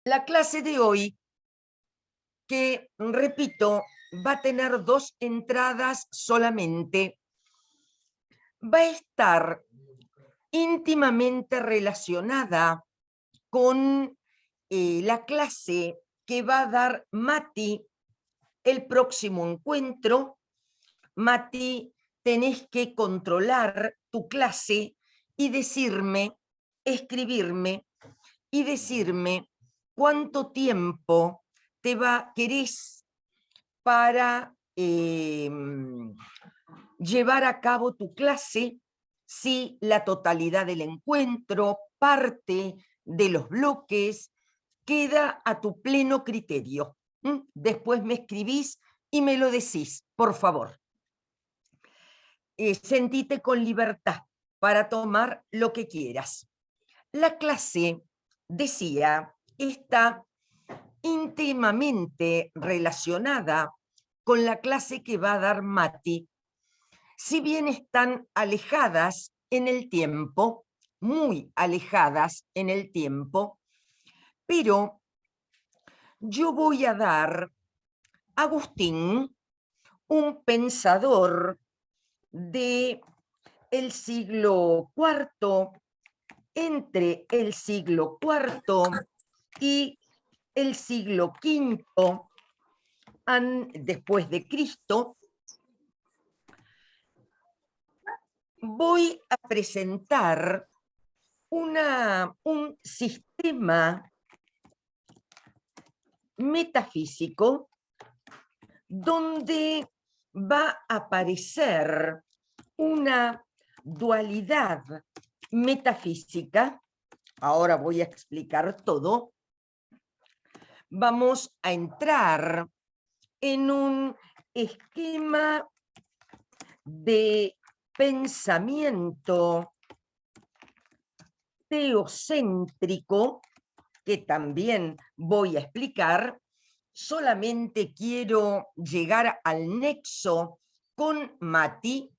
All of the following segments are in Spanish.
La clase de hoy, que repito, va a tener 2 entradas solamente, va a estar íntimamente relacionada con la clase que va a dar Mati el próximo encuentro. Mati, tenés que controlar tu clase y decirme, escribirme y decirme cuánto tiempo querés para llevar a cabo tu clase, si la totalidad del encuentro, parte de los bloques, queda a tu pleno criterio. Después me escribís y me lo decís, por favor. Sentite con libertad para tomar lo que quieras. La clase, decía, está íntimamente relacionada con la clase que va a dar Mati, si bien están alejadas en el tiempo, muy alejadas en el tiempo, pero yo voy a dar a Agustín, un pensador de el siglo IV, entre el siglo IV y el siglo V después de Cristo. Voy a presentar un sistema metafísico donde va a aparecer una dualidad metafísica. Ahora voy a explicar todo. Vamos a entrar en un esquema de pensamiento teocéntrico que también voy a explicar. Solamente quiero llegar al nexo con Mati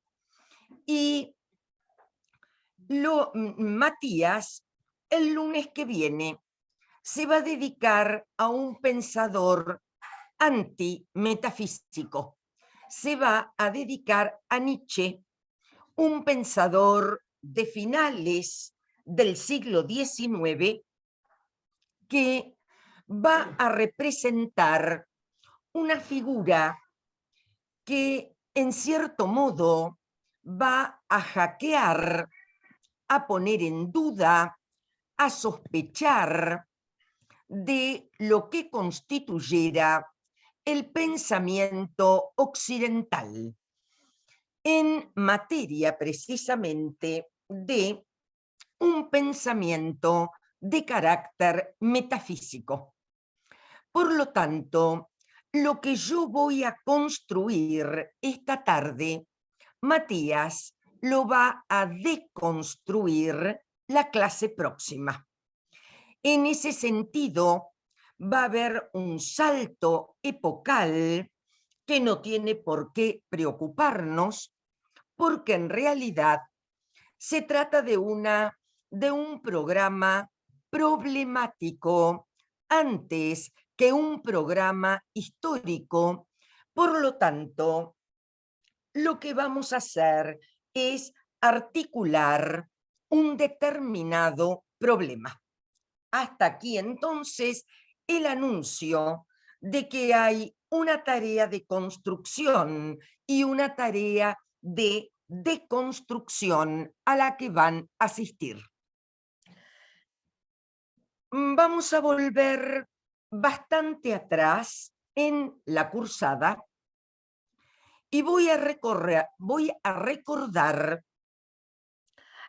y Matías el lunes que viene se va a dedicar a un pensador antimetafísico. Se va a dedicar a Nietzsche, un pensador de finales del siglo XIX que va a representar una figura que en cierto modo va a hackear, a poner en duda, a sospechar de lo que constituyera el pensamiento occidental en materia precisamente de un pensamiento de carácter metafísico. Por lo tanto, lo que yo voy a construir esta tarde, Matías lo va a deconstruir la clase próxima. En ese sentido, va a haber un salto epocal que no tiene por qué preocuparnos, porque en realidad se trata de un programa problemático antes que un programa histórico. Por lo tanto, lo que vamos a hacer es articular un determinado problema. Hasta aquí entonces el anuncio de que hay una tarea de construcción y una tarea de deconstrucción a la que van a asistir. Vamos a volver bastante atrás en la cursada y voy a recordar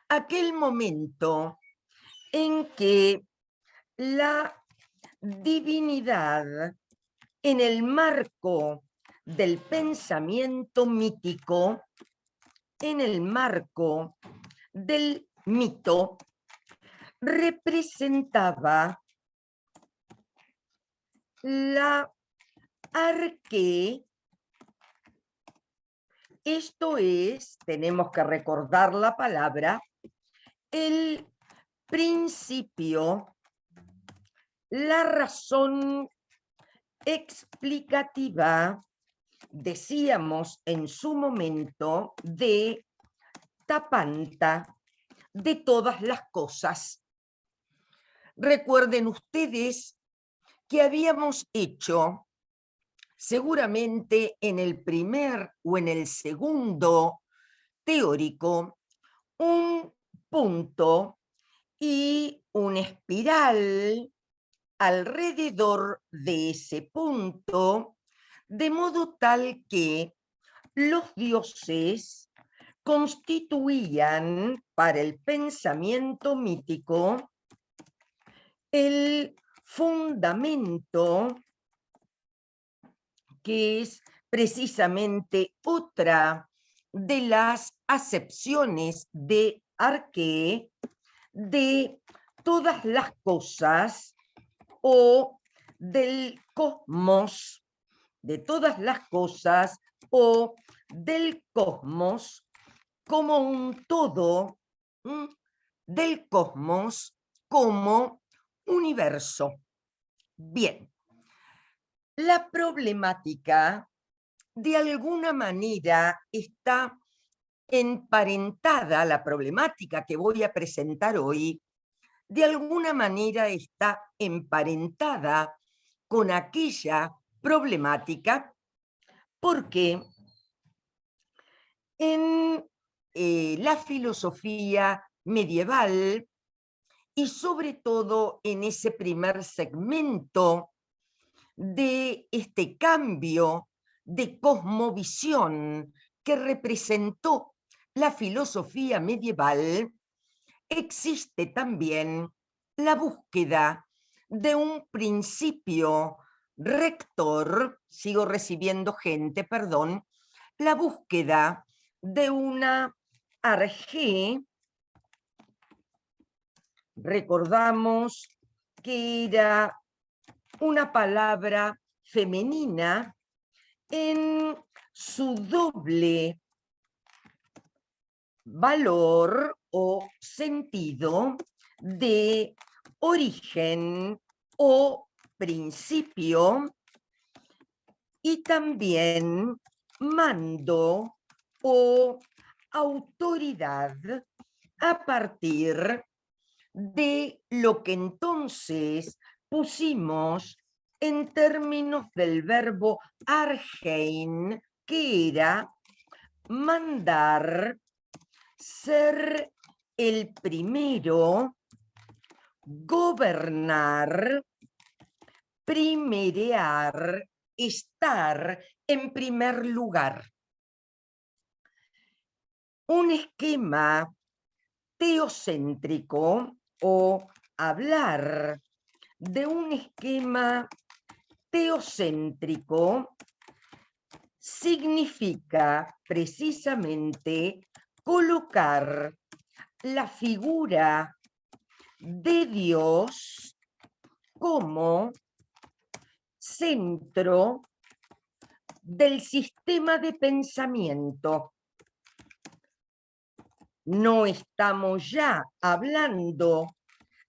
aquel momento en que la divinidad, en el marco del pensamiento mítico, en el marco del mito, representaba la arqué. Esto es, tenemos que recordar la palabra, el principio, la razón explicativa, decíamos en su momento, de tapanta de todas las cosas. Recuerden ustedes que habíamos hecho, seguramente en el primer o en el segundo teórico, un punto y una espiral alrededor de ese punto, de modo tal que los dioses constituían para el pensamiento mítico el fundamento, que es precisamente otra de las acepciones de Arqué de todas las cosas o del cosmos, de todas las cosas o del cosmos como un todo, del cosmos como universo. Bien, la problemática de alguna manera está emparentada, la problemática que voy a presentar hoy, de alguna manera está emparentada con aquella problemática, porque en la filosofía medieval y sobre todo en ese primer segmento de este cambio de cosmovisión que representó la filosofía medieval, existe también la búsqueda de un principio rector, sigo recibiendo gente, perdón, la búsqueda de una arjé, recordamos que era una palabra femenina en su doble valor o sentido de origen o principio y también mando o autoridad a partir de lo que entonces pusimos en términos del verbo argein, que era mandar, ser el primero, gobernar, primerear, estar en primer lugar. Un esquema teocéntrico o hablar de un esquema teocéntrico significa precisamente colocar la figura de Dios como centro del sistema de pensamiento. No estamos ya hablando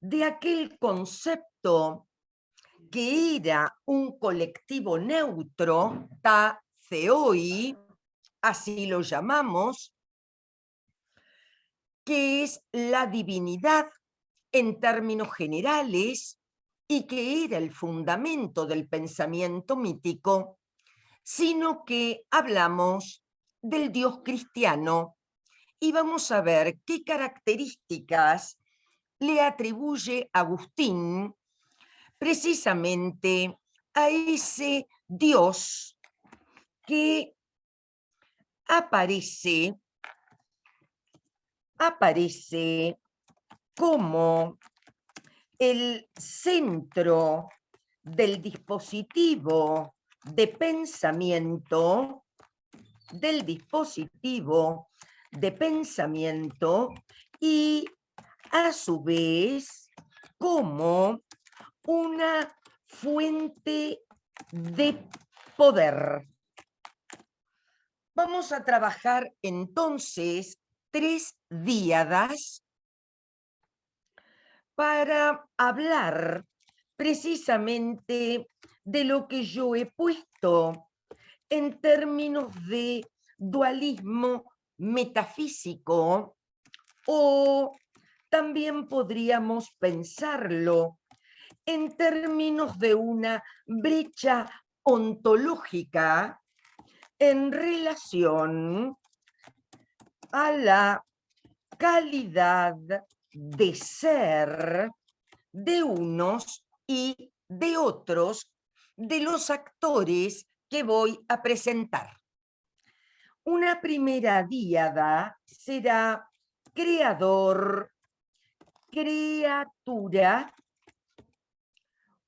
de aquel concepto que era un colectivo neutro, ta theoi, así lo llamamos, que es la divinidad en términos generales y que era el fundamento del pensamiento mítico, sino que hablamos del Dios cristiano y vamos a ver qué características le atribuye Agustín precisamente a ese Dios que aparece como el centro del dispositivo de pensamiento, y a su vez como una fuente de poder. Vamos a trabajar entonces 3 díadas para hablar precisamente de lo que yo he puesto en términos de dualismo metafísico, o también podríamos pensarlo en términos de una brecha ontológica en relación a la calidad de ser de unos y de otros de los actores que voy a presentar. Una primera díada será creador, criatura.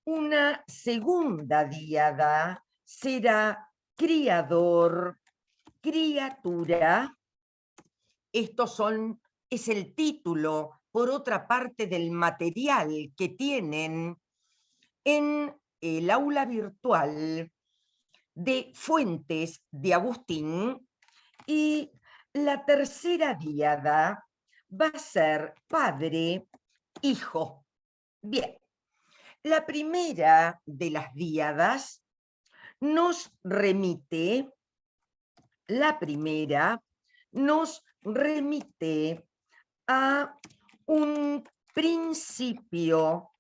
Una segunda díada será criador, criatura. Es el título, por otra parte, del material que tienen en el aula virtual de Fuentes de Agustín, y la tercera díada va a ser padre, hijo. Bien, la primera de las díadas nos remite, a un principio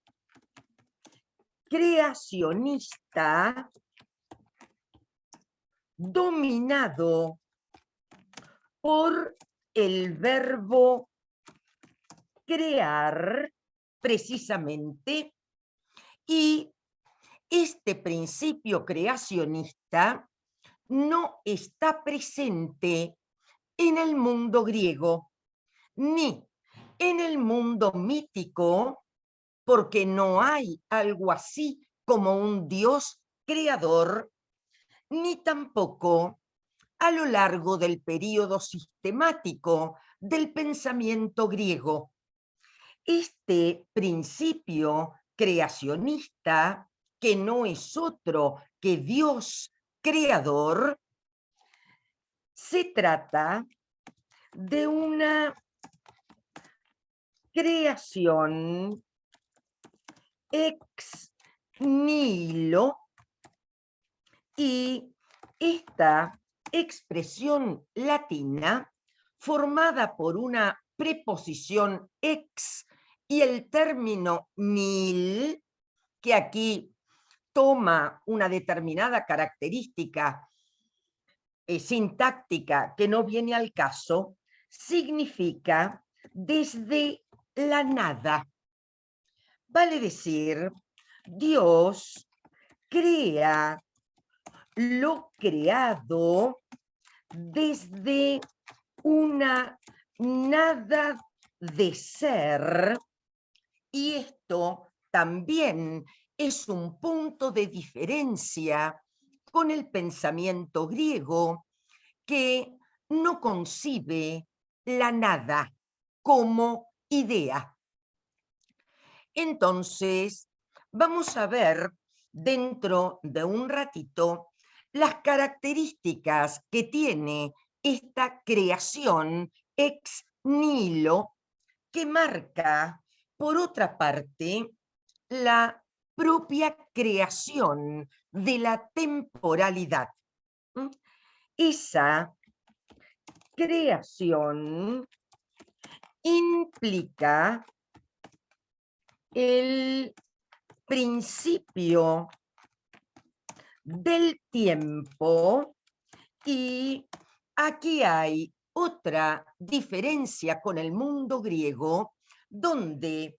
creacionista dominado por el verbo crear, precisamente, y este principio creacionista no está presente en el mundo griego, ni en el mundo mítico, porque no hay algo así como un Dios creador, ni tampoco a lo largo del período sistemático del pensamiento griego. Este principio creacionista, que no es otro que Dios creador, se trata de una creación ex nihilo, y esta expresión latina, formada por una preposición ex y el término nihil, que aquí toma una determinada característica sintáctica que no viene al caso, significa desde la nada. Vale decir, Dios crea lo creado desde una nada de ser, y esto también es un punto de diferencia con el pensamiento griego, que no concibe la nada como idea. Entonces, vamos a ver dentro de un ratito las características que tiene esta creación ex nihilo, que marca, por otra parte, la propia creación de la temporalidad. Esa creación implica el principio del tiempo, y aquí hay otra diferencia con el mundo griego, donde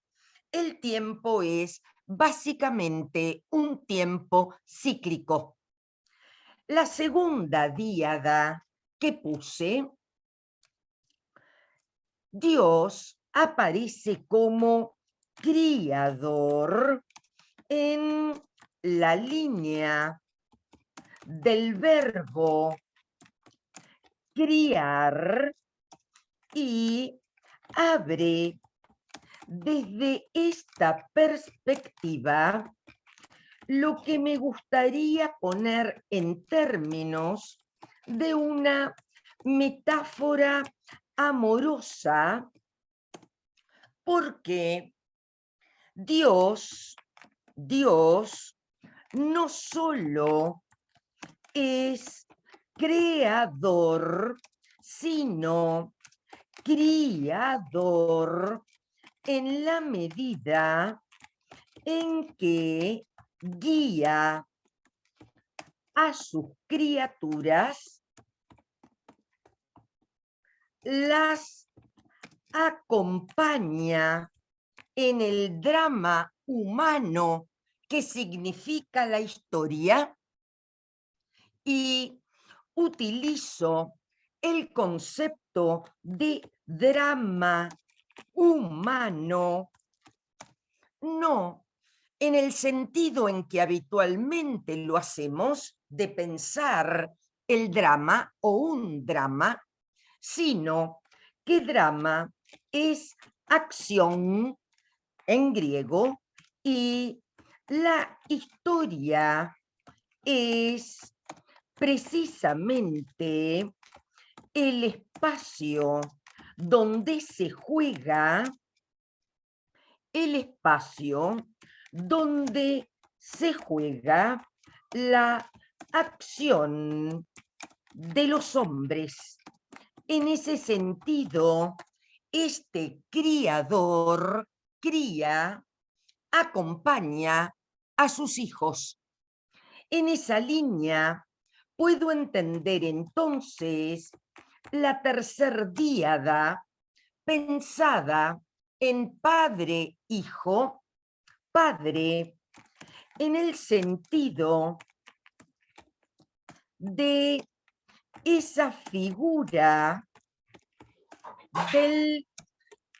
el tiempo es básicamente un tiempo cíclico. La segunda díada que puse, Dios aparece como criador en la línea del verbo criar, y abre desde esta perspectiva lo que me gustaría poner en términos de una metáfora amorosa, porque Dios Dios no solo es creador, sino criador en la medida en que guía a sus criaturas, las acompaña en el drama humano que significa la historia, y utilizo el concepto de drama humano no en el sentido en que habitualmente lo hacemos de pensar el drama o un drama, sino que drama es acción en griego y la historia es precisamente el espacio donde se juega, el espacio donde se juega la acción de los hombres. En ese sentido, este criador cría, acompaña a sus hijos. En esa línea puedo entender entonces la tercer díada pensada en padre-hijo, padre en el sentido de esa figura del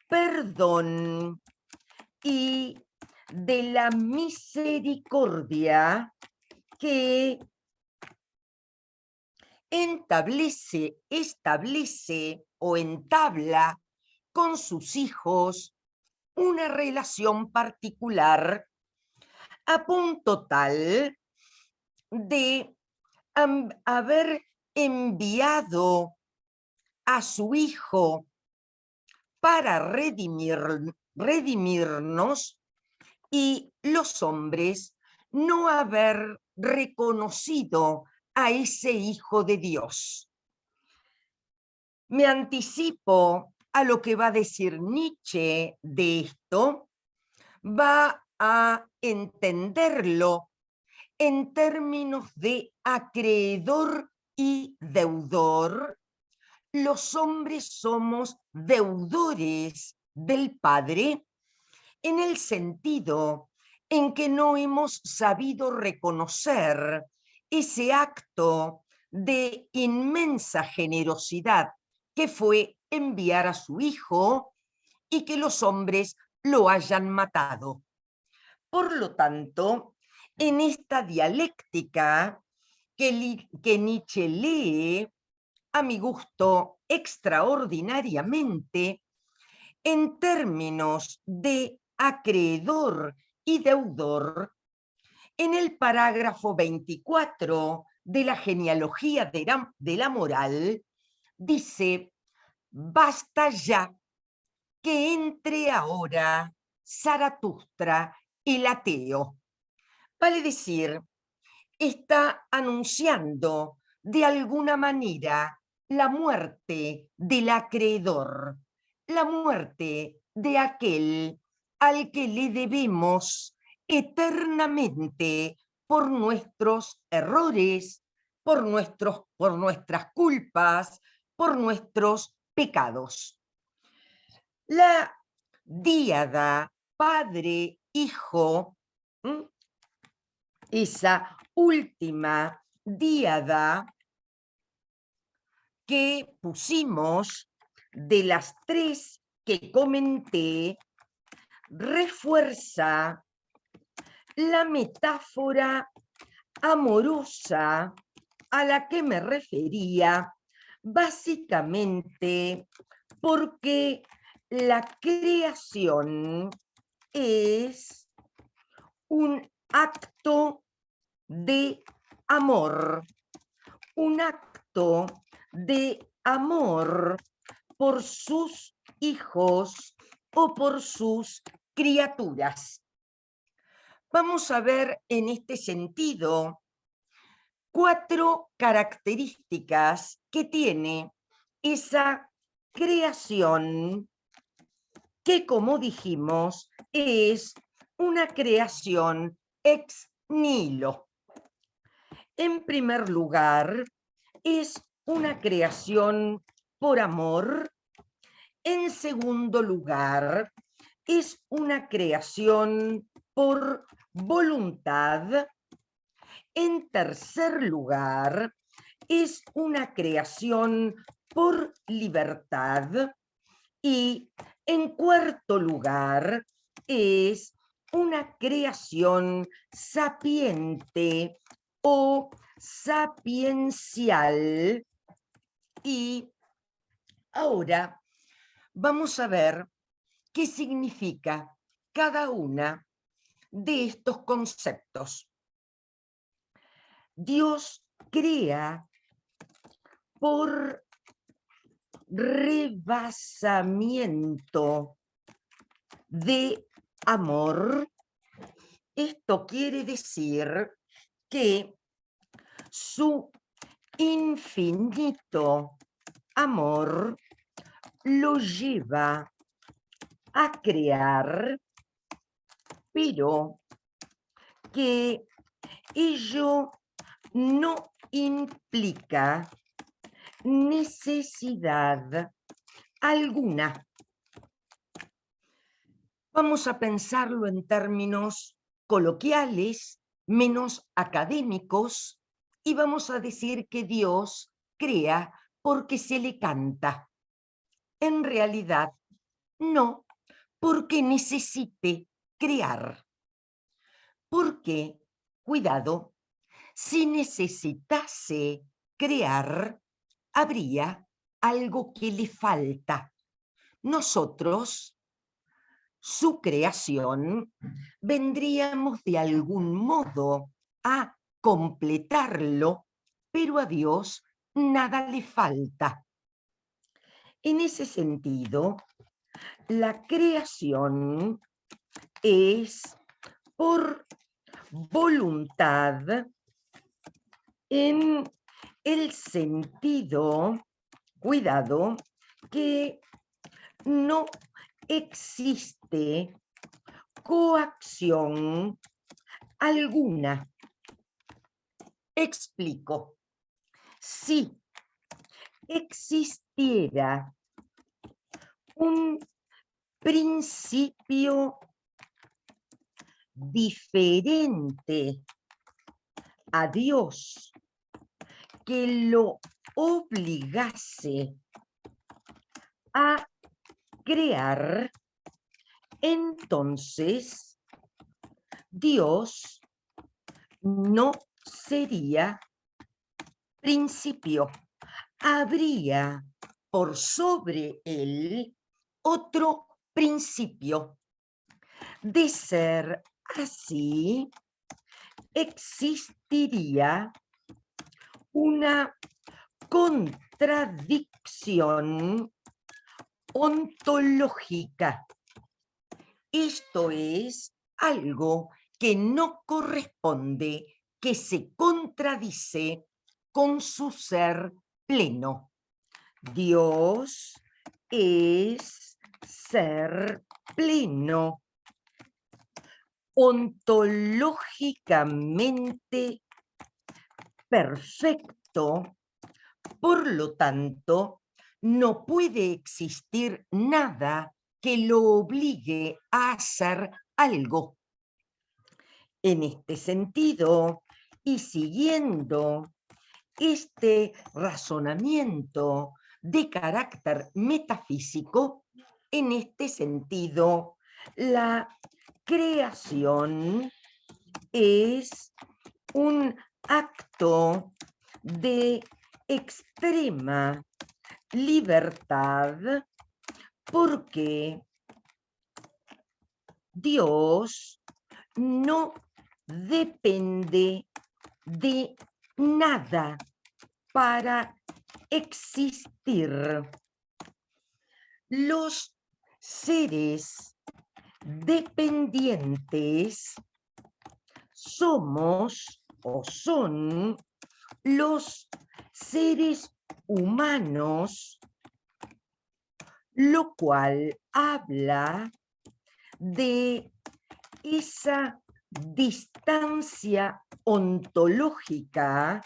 perdón y de la misericordia que establece o entabla con sus hijos una relación particular a punto tal de haber enviado a su hijo para redimirnos y los hombres no haber reconocido a ese hijo de Dios. Me anticipo a lo que va a decir Nietzsche de esto, va a entenderlo en términos de acreedor y deudor. Los hombres somos deudores del Padre en el sentido en que no hemos sabido reconocer ese acto de inmensa generosidad que fue enviar a su hijo y que los hombres lo hayan matado. Por lo tanto, en esta dialéctica que Nietzsche lee, a mi gusto, extraordinariamente, en términos de acreedor y deudor, en el parágrafo 24 de la genealogía de la moral, dice: basta ya que entre ahora Zaratustra el ateo. Vale decir, está anunciando de alguna manera la muerte del acreedor, la muerte de aquel al que le debemos eternamente por nuestros errores, por nuestras culpas, por nuestros pecados. La díada padre-hijo, esa última díada que pusimos de las tres que comenté, refuerza la metáfora amorosa a la que me refería, básicamente porque la creación es un acto de amor, un acto de amor por sus hijos o por sus criaturas. Vamos a ver en este sentido 4 características que tiene esa creación que, como dijimos, es una creación ex nihilo. En primer lugar, es una creación por amor. En segundo lugar, es una creación por voluntad. En tercer lugar, es una creación por libertad. Y en cuarto lugar, es una creación sapiente o sapiencial. Y ahora vamos a ver qué significa cada una de estos conceptos. Dios crea por rebasamiento de amor. Esto quiere decir que su infinito amor lo lleva a crear, pero que ello no implica necesidad alguna. Vamos a pensarlo en términos coloquiales, menos académicos, y vamos a decir que Dios crea porque se le canta. En realidad, no, porque necesite crear. Porque, cuidado, si necesitase crear, habría algo que le falta. Nosotros, su creación, vendríamos de algún modo a completarlo, pero a Dios nada le falta. En ese sentido, la creación es por voluntad en el sentido, cuidado, que no existe coacción alguna. Explico. Si existiera un principio diferente a Dios que lo obligase a crear, entonces Dios no sería principio. Habría por sobre él otro principio. De ser así, existiría una contradicción ontológica. Esto es algo que no corresponde, que se contradice con su ser pleno. Dios es ser pleno, ontológicamente perfecto. Por lo tanto, no puede existir nada que lo obligue a hacer algo. En este sentido, y siguiendo este razonamiento de carácter metafísico, en este sentido, la creación es un acto de extrema libertad porque Dios no depende de nada para existir. Los seres dependientes somos o son los seres humanos, lo cual habla de esa distancia ontológica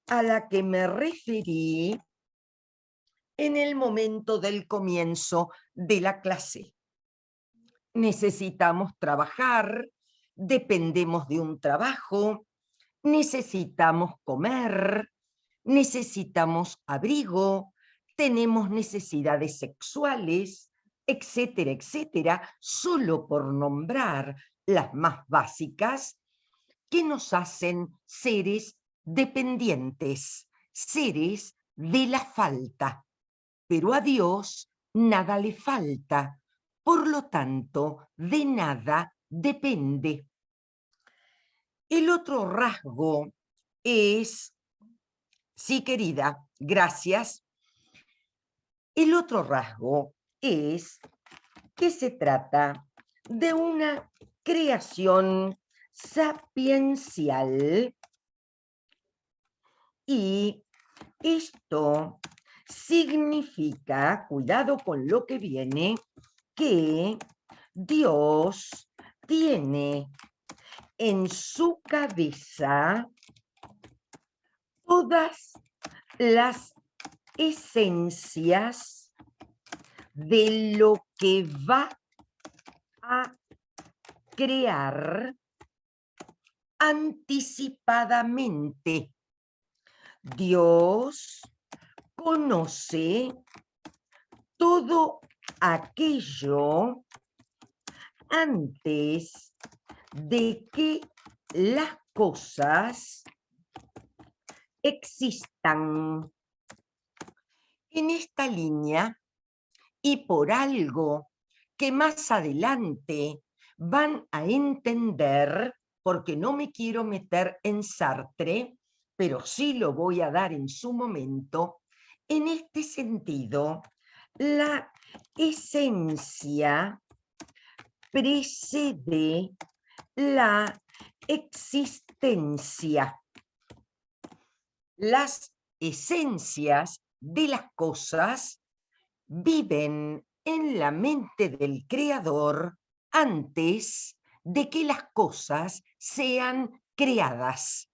a la que me referí en el momento del comienzo de la clase. Necesitamos trabajar, dependemos de un trabajo, necesitamos comer, necesitamos abrigo, tenemos necesidades sexuales, etcétera, etcétera, solo por nombrar las más básicas que nos hacen seres dependientes, seres de la falta. Pero a Dios nada le falta, por lo tanto, de nada depende. El otro rasgo es, sí querida, gracias. El otro rasgo es que se trata de una creación sapiencial y esto significa, cuidado con lo que viene, que Dios tiene en su cabeza todas las esencias de lo que va a crear anticipadamente. Dios conoce todo aquello antes de que las cosas existan. En esta línea, y por algo que más adelante van a entender, porque no me quiero meter en Sartre, pero sí lo voy a dar en su momento, en este sentido, la esencia precede la existencia. Las esencias de las cosas viven en la mente del creador antes de que las cosas sean creadas.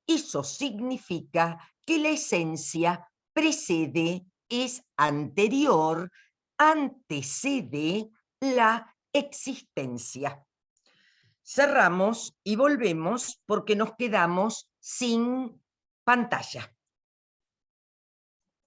Eso significa que la esencia precede, es anterior, antecede la existencia. Cerramos y volvemos porque nos quedamos sin pantalla.